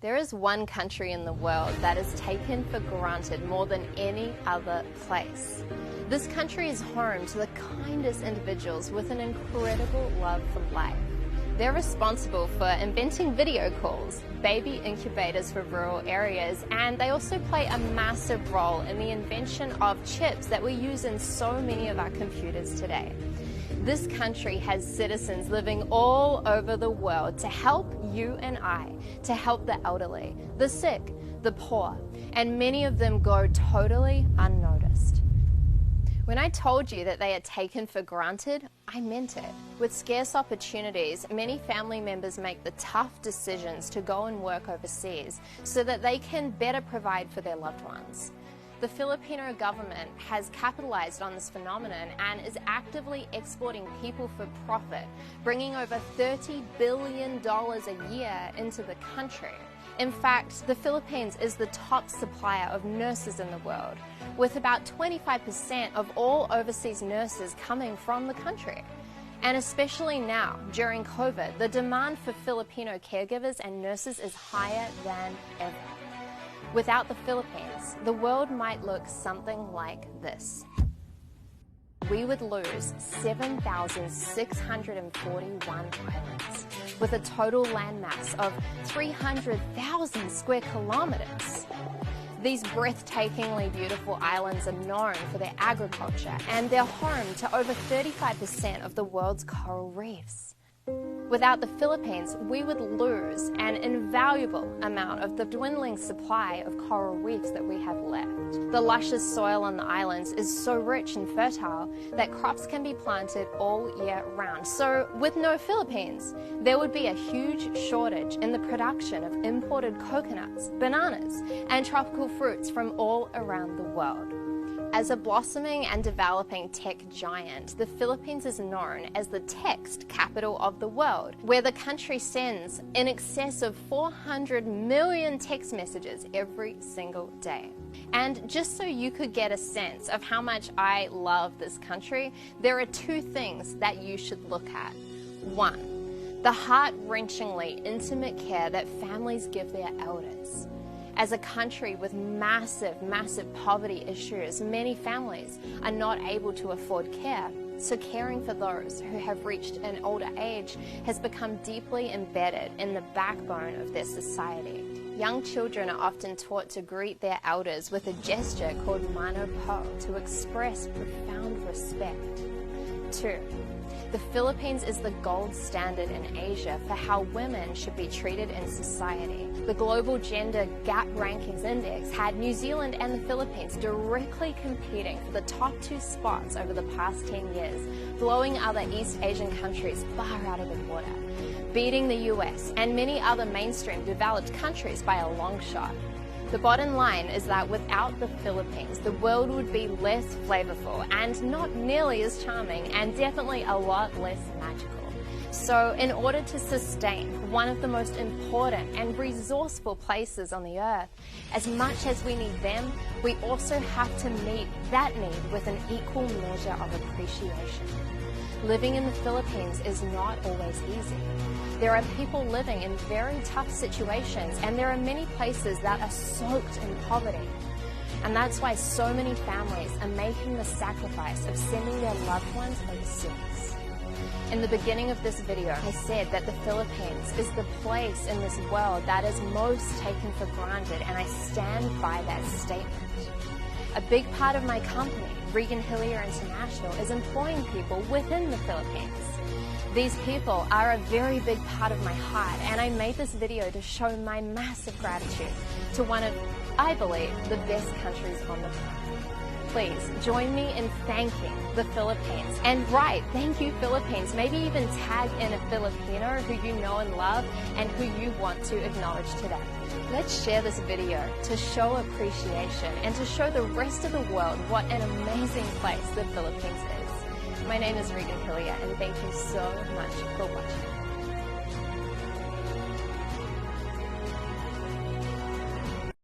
There is one country in the world that is taken for granted more than any other place. This country is home to the kindest individuals with an incredible love for life. They're responsible for inventing video calls, baby incubators for rural areas, and they also play a massive role in the invention of chips that we use in so many of our computers today. This country has citizens living all over the world to help you and I, to help the elderly, the sick, the poor, and many of them go totally unnoticed. When I told you that they are taken for granted, I meant it. With scarce opportunities, many family members make the tough decisions to go and work overseas so that they can better provide for their loved ones. The Filipino government has capitalized on this phenomenon and is actively exporting people for profit, bringing over $30 billion a year into the country. In fact, the Philippines is the top supplier of nurses in the world, with about 25% of all overseas nurses coming from the country. And especially now, during COVID, the demand for Filipino caregivers and nurses is higher than ever. Without the Philippines, the world might look something like this. We would lose 7,641 islands, with a total landmass of 300,000 square kilometers. These breathtakingly beautiful islands are known for their agriculture, and they're home to over 35% of the world's coral reefs. Without the Philippines, we would lose an invaluable amount of the dwindling supply of coral reefs that we have left. The luscious soil on the islands is so rich and fertile that crops can be planted all year round. So with no Philippines, there would be a huge shortage in the production of imported coconuts, bananas, and tropical fruits from all around the world. As a blossoming and developing tech giant, the Philippines is known as the text capital of the world, where the country sends in excess of 400 million text messages every single day. And just so you could get a sense of how much I love this country, there are two things that you should look at. One, the heart-wrenchingly intimate care that families give their elders. As a country with massive poverty issues, many families are not able to afford care, so caring for those who have reached an older age has become deeply embedded in the backbone of their society. Young children are often taught to greet their elders with a gesture called mano po to express profound respect. 2. The Philippines is the gold standard in Asia for how women should be treated in society. The Global Gender Gap Rankings Index had New Zealand and the Philippines directly competing for the top 2 spots over the past 10 years, blowing other East Asian countries far out of the water, beating the US and many other mainstream developed countries by a long shot. The bottom line is that without the Philippines, the world would be less flavorful and not nearly as charming, and definitely a lot less magical. So in order to sustain one of the most important and resourceful places on the earth, as much as we need them, we also have to meet that need with an equal measure of appreciation. Living in the Philippines is not always easy. There are people living in very tough situations, and there are many places that are soaked in poverty. And that's why so many families are making the sacrifice of sending their loved ones overseas. In the beginning of this video, I said that the Philippines is the place in this world that is most taken for granted, and I stand by that statement. A big part of my company, Regan Hillier International, is employing people within the Philippines. These people are a very big part of my heart, and I made this video to show my massive gratitude to one of, I believe, the best countries on the planet. Please join me in thanking the Philippines. And right, thank you Philippines. Maybe even tag in a Filipino who you know and love and who you want to acknowledge today. Let's share this video to show appreciation and to show the rest of the world what an amazing place the Philippines is. My name is Regan Hillier, and thank you so much for watching.